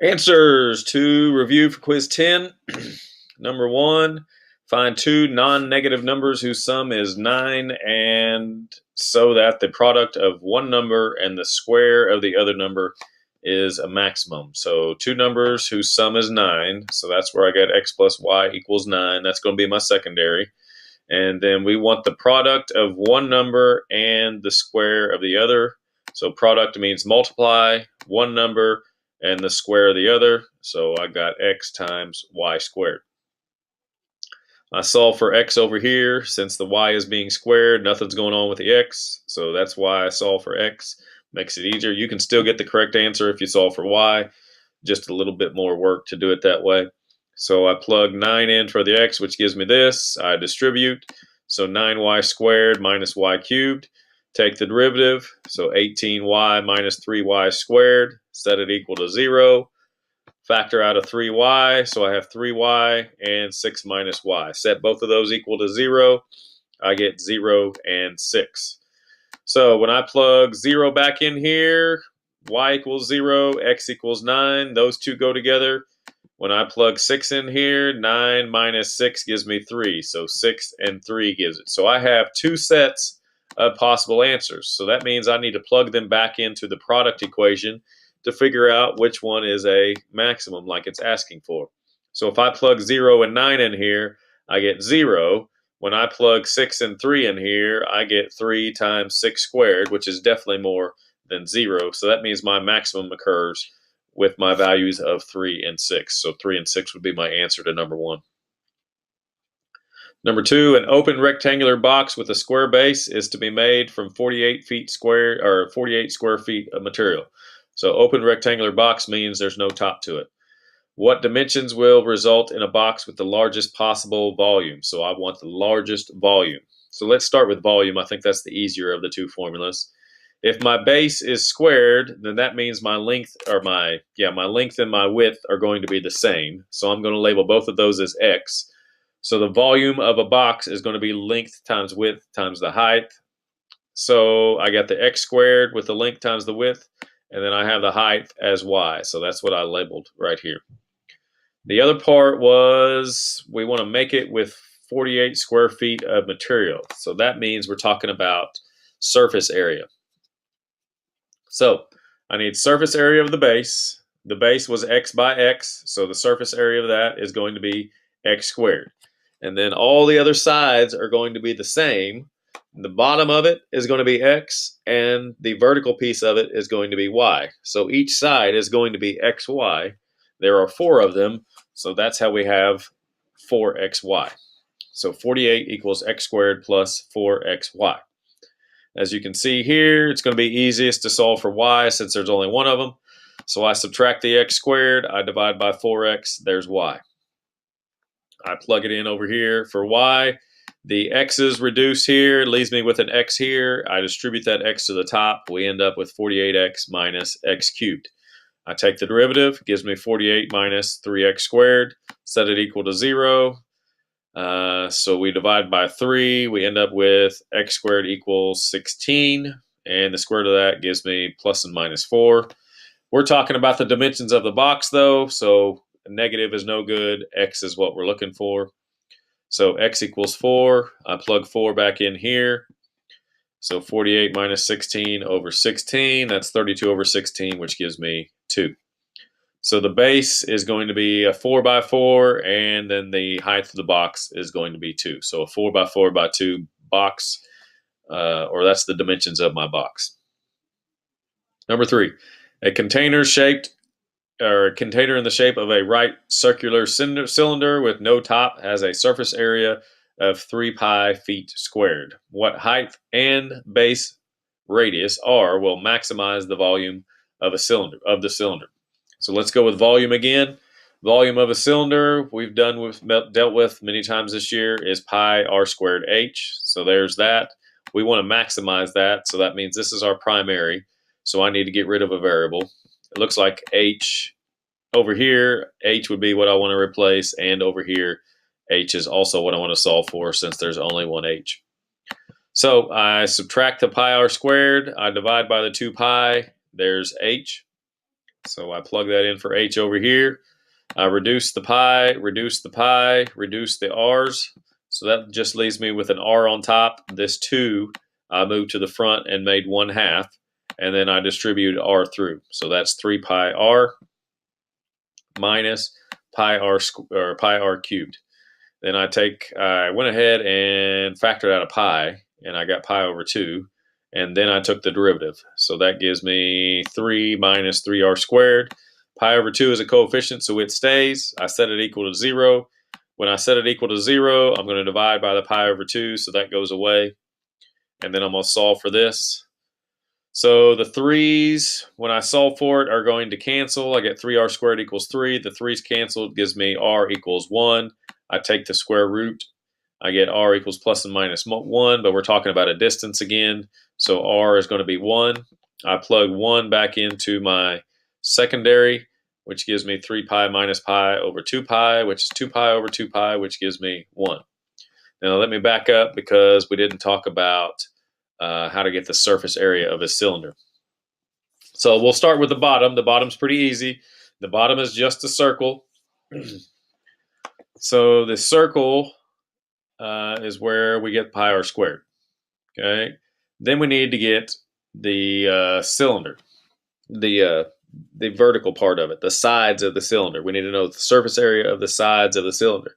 Answers to review for quiz 10. Number 1, find two non-negative numbers whose sum is 9 and so that the product of one number and the square of the other number is a maximum. So two numbers whose sum is 9. So that's where I get x plus y equals 9. That's going to be my secondary. And then we want the product of one number and the square of the other. So product means multiply one number and the square of the other. So I got x times y squared. I solve for x over here. Since the y is being squared, nothing's going on with the x. So that's why I solve for x. Makes it easier. You can still get the correct answer if you solve for y. Just a little bit more work to do it that way. So I plug 9 in for the x, which gives me this. I distribute. So 9y squared minus y cubed. Take the derivative. So 18y minus 3y squared. Set it equal to 0. Factor out of 3y. So I have 3y and 6 minus y. Set both of those equal to 0. I get 0 and 6. So when I plug 0 back in here, y equals 0, x equals 9. Those two go together. When I plug 6 in here, 9 minus 6 gives me 3. So 6 and 3 gives it. So I have two sets of possible answers. So that means I need to plug them back into the product equation to figure out which one is a maximum like it's asking for. So if I plug 0 and 9 in here, I get 0. When I plug 6 and 3 in here, I get 3 times 6 squared, which is definitely more than 0. So that means my maximum occurs with my values of 3 and 6. So 3 and 6 would be my answer to number 1. Number 2, an open rectangular box with a square base is to be made from 48 feet square or 48 square feet of material. So open rectangular box means there's no top to it. What dimensions will result in a box with the largest possible volume? So I want the largest volume. So let's start with volume. I think that's the easier of the two formulas. If my base is squared, then that means my length or my length and my width are going to be the same. So I'm going to label both of those as x. So the volume of a box is going to be length times width times the height. So I got the x squared with the length times the width, and then I have the height as y. So that's what I labeled right here. The other part was we want to make it with 48 square feet of material. So that means we're talking about surface area. So I need surface area of the base. The base was x by x, so the surface area of that is going to be x squared. And then all the other sides are going to be the same. The bottom of it is going to be x, and the vertical piece of it is going to be y. So each side is going to be xy. There are 4 of them, so that's how we have 4xy. So 48 equals x squared plus 4xy. As you can see here, it's going to be easiest to solve for y since there's only one of them. So I subtract the x squared, I divide by 4x, there's y. I plug it in over here for y. The x's reduce here, leaves me with an x here. I distribute that x to the top. We end up with 48x minus x cubed. I take the derivative, gives me 48 minus 3x squared, set it equal to 0. So we divide by 3. We end up with x squared equals 16. And the square root of that gives me plus and minus 4. We're talking about the dimensions of the box, though. So negative is no good. X is what we're looking for. So x equals 4. I plug 4 back in here. So 48 minus 16 over 16. That's 32 over 16, which gives me 2. So the base is going to be a 4 by 4, and then the height of the box is going to be 2. So a 4 by 4 by 2 box, or that's the dimensions of my box. Number 3, a container in the shape of a right circular cylinder with no top has a surface area of 3 pi feet squared. What height and base radius r will maximize the volume of the cylinder. So let's go with volume again. Volume of a cylinder we've dealt with many times this year is pi r squared h. So there's that. We want to maximize that. So that means this is our primary. So I need to get rid of a variable. It looks like h over here. H would be what I want to replace. And over here, h is also what I want to solve for since there's only one h. So I subtract the pi r squared. I divide by the 2 pi. There's h. So I plug that in for h over here. I reduce the pi, reduce the pi, reduce the r's. So that just leaves me with an r on top. This 2 I moved to the front and made 1/2. And then I distribute r through. So that's 3 pi r minus pi r, or pi r cubed. Then I went ahead and factored out a pi, and I got pi over 2. And then I took the derivative. So that gives me 3 minus 3r squared. Pi over 2 is a coefficient, so it stays. I set it equal to 0. When I set it equal to 0, I'm going to divide by the pi over 2, so that goes away. And then I'm going to solve for this. So the 3's, when I solve for it, are going to cancel. I get 3r squared equals 3. The 3's canceled, gives me r equals 1. I take the square root. I get r equals plus and minus 1, but we're talking about a distance again. So r is going to be 1. I plug 1 back into my secondary, which gives me 3 pi minus pi over 2 pi, which is 2 pi over 2 pi, which gives me 1. Now let me back up because we didn't talk about how to get the surface area of a cylinder. So we'll start with the bottom. The bottom's pretty easy. The bottom is just a circle. So the circle is where we get pi r squared. Okay. Then we need to get the cylinder, the vertical part of it, the sides of the cylinder. We need to know the surface area of the sides of the cylinder.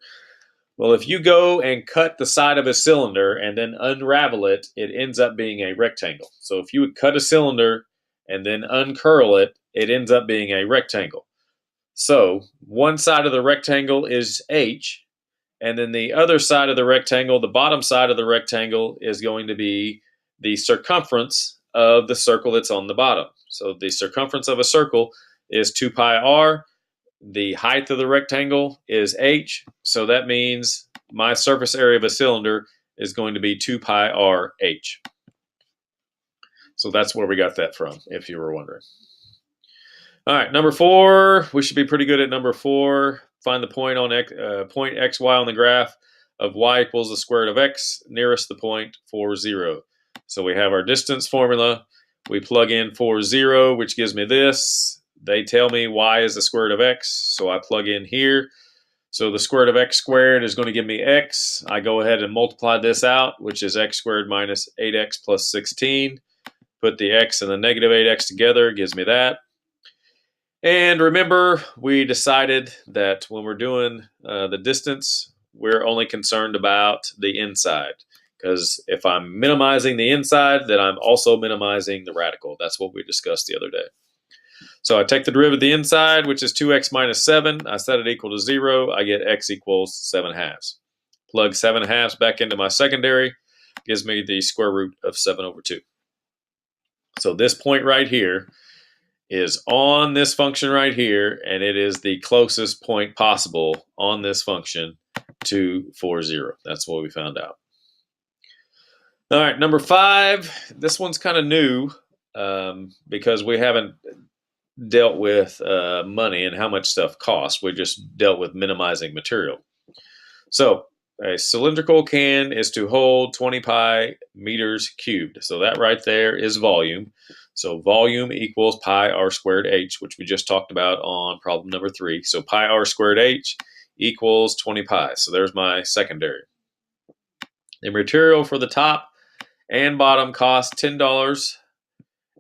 Well, if you go and cut the side of a cylinder and then unravel it, it ends up being a rectangle. So if you would cut a cylinder and then uncurl it, it ends up being a rectangle. So one side of the rectangle is h, and then the other side of the rectangle, the bottom side of the rectangle, is going to be the circumference of the circle that's on the bottom. So the circumference of a circle is 2 pi r. The height of the rectangle is h. So that means my surface area of a cylinder is going to be 2 pi r h. So that's where we got that from, if you were wondering. All right, number 4. We should be pretty good at number 4. Find the point on point xy on the graph of y equals the square root of x nearest the point 4, 0. So we have our distance formula. We plug in 4, 0, which gives me this. They tell me y is the square root of x, so I plug in here. So the square root of x squared is going to give me x. I go ahead and multiply this out, which is x squared minus 8x plus 16. Put the x and the negative 8x together, gives me that. And remember, we decided that when we're doing the distance, we're only concerned about the inside. Because if I'm minimizing the inside, then I'm also minimizing the radical. That's what we discussed the other day. So I take the derivative of the inside, which is 2x minus 7. I set it equal to 0. I get x equals 7/2. Plug 7/2 back into my secondary. Gives me the square root of 7 over 2. So this point right here is on this function right here, and it is the closest point possible on this function to 4, 0. That's what we found out. All right, number 5. This one's kind of new because we haven't dealt with money and how much stuff costs. We just dealt with minimizing material. So a cylindrical can is to hold 20 pi meters cubed. So that right there is volume. So volume equals pi r squared h, which we just talked about on problem number 3. So pi r squared h equals 20 pi. So there's my secondary. The material for the top and bottom cost $10.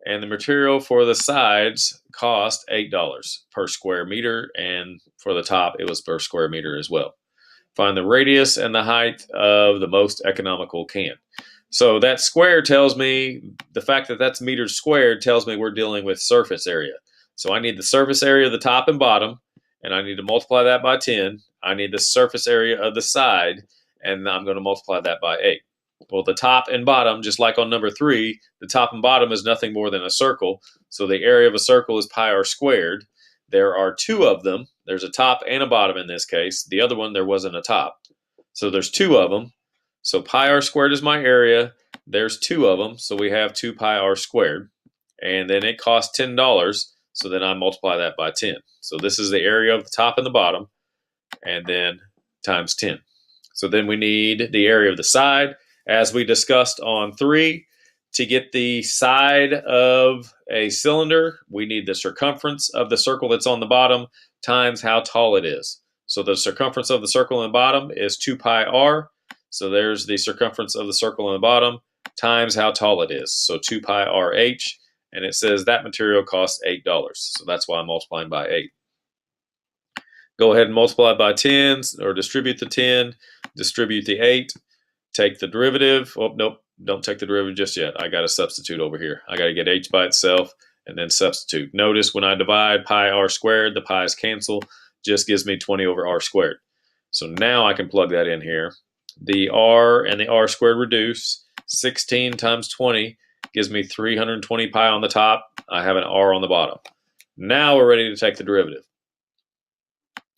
And the material for the sides cost $8 per square meter. And for the top, it was per square meter as well. Find the radius and the height of the most economical can. So that square tells me, the fact that that's meters squared tells me we're dealing with surface area. So I need the surface area of the top and bottom, and I need to multiply that by 10. I need the surface area of the side, and I'm going to multiply that by 8. Well, the top and bottom, just like on number 3, the top and bottom is nothing more than a circle. So the area of a circle is pi r squared. There are 2 of them. There's a top and a bottom in this case. The other one, there wasn't a top. So there's 2 of them. So pi r squared is my area. There's 2 of them. So we have 2 pi r squared. And then it costs $10. So then I multiply that by 10. So this is the area of the top and the bottom. And then times 10. So then we need the area of the side. As we discussed on 3, To get the side of a cylinder, we need the circumference of the circle that's on the bottom times how tall it is. So the circumference of the circle on the bottom is 2 pi r. So there's the circumference of the circle on the bottom times how tall it is. So 2 pi rh, and it says that material costs $8. So that's why I'm multiplying by 8. Go ahead and multiply by 10, or distribute the 10, distribute the 8, take the derivative. Oh, nope, don't take the derivative just yet. I got to substitute over here. I got to get h by itself and then substitute. Notice when I divide pi r squared, the pi's cancel, just gives me 20 over r squared. So now I can plug that in here. The r and the r squared reduce. 16 times 20 gives me 320 pi on the top. I have an r on the bottom. Now we're ready to take the derivative.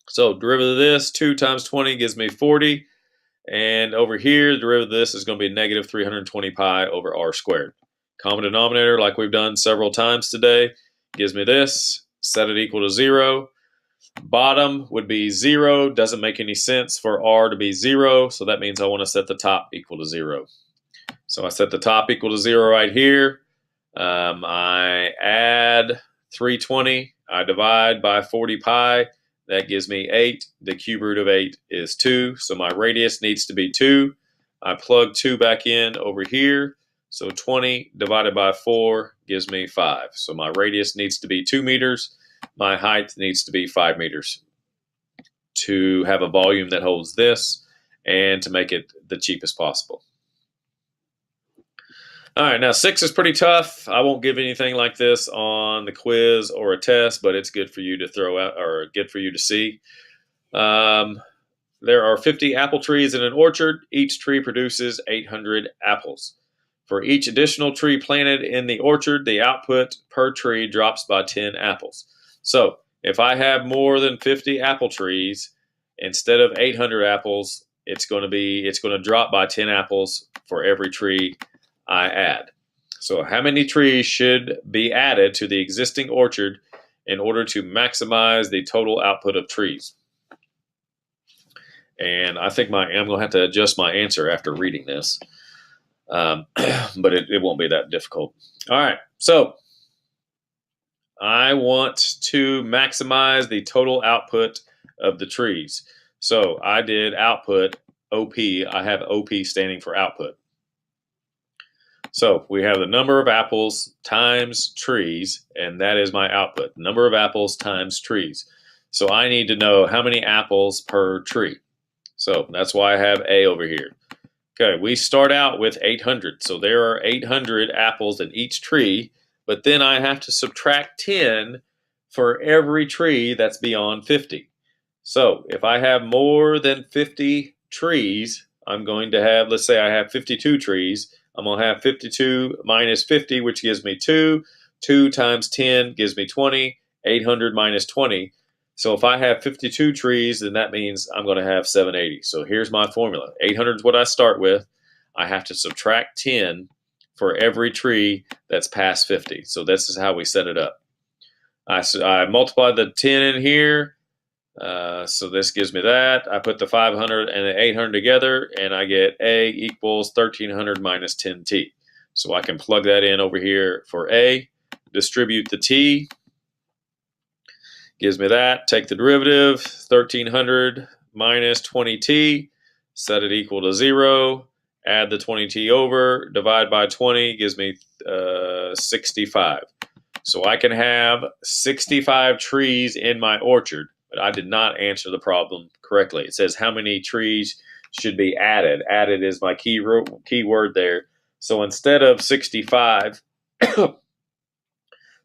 So derivative of this, 2 times 20 gives me 40. And over here, the derivative of this is going to be negative 320 pi over r squared. Common denominator, like we've done several times today, gives me this. Set it equal to 0. Bottom would be 0. Doesn't make any sense for r to be 0, so that means I want to set the top equal to 0. So I set the top equal to 0 right here. I add 320. I divide by 40 pi. That gives me 8. The cube root of 8 is 2. So my radius needs to be 2. I plug 2 back in over here. So 20 divided by 4 gives me 5. So my radius needs to be 2 meters. My height needs to be 5 meters to have a volume that holds this and to make it the cheapest possible. All right, now 6 is pretty tough. I won't give anything like this on the quiz or a test, but it's good for you to throw out, or good for you to see. There are 50 apple trees in an orchard. Each tree produces 800 apples. For each additional tree planted in the orchard, the output per tree drops by 10 apples. So if I have more than 50 apple trees, instead of 800 apples, it's going to drop by 10 apples for every tree I add. So how many trees should be added to the existing orchard in order to maximize the total output of trees? And I think I'm going to have to adjust my answer after reading this, but it won't be that difficult. All right, so I want to maximize the total output of the trees. So I did output, OP. I have OP standing for output. So we have the number of apples times trees, and that is my output. Number of apples times trees. So I need to know how many apples per tree. So that's why I have A over here. Okay, we start out with 800. So there are 800 apples in each tree, but then I have to subtract 10 for every tree that's beyond 50. So if I have more than 50 trees, I'm going to have, let's say I have 52 trees, I'm going to have 52 minus 50, which gives me 2. 2 times 10 gives me 20. 800 minus 20. So if I have 52 trees, then that means I'm going to have 780. So here's my formula. 800 is what I start with. I have to subtract 10 for every tree that's past 50. So this is how we set it up. I multiply the 10 in here. So this gives me that. I put the 500 and the 800 together, and I get A equals 1300 minus 10t. So I can plug that in over here for A, distribute the t, gives me that. Take the derivative, 1300 minus 20t, set it equal to 0, add the 20t over, divide by 20, gives me 65. So I can have 65 trees in my orchard. But I did not answer the problem correctly. It says how many trees should be added. Added is my key word there. So instead of 65,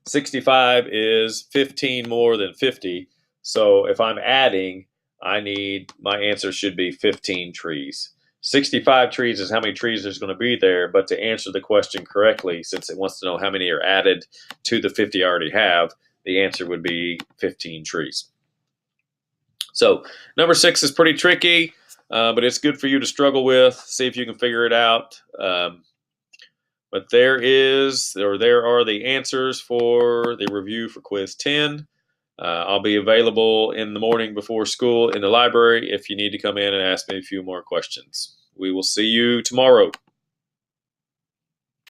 65 is 15 more than 50. So if I'm adding, my answer should be 15 trees. 65 trees is how many trees there's going to be there. But to answer the question correctly, since it wants to know how many are added to the 50 I already have, the answer would be 15 trees. So number 6 is pretty tricky, but it's good for you to struggle with. See if you can figure it out. But there are the answers for the review for quiz 10. I'll be available in the morning before school in the library if you need to come in and ask me a few more questions. We will see you tomorrow.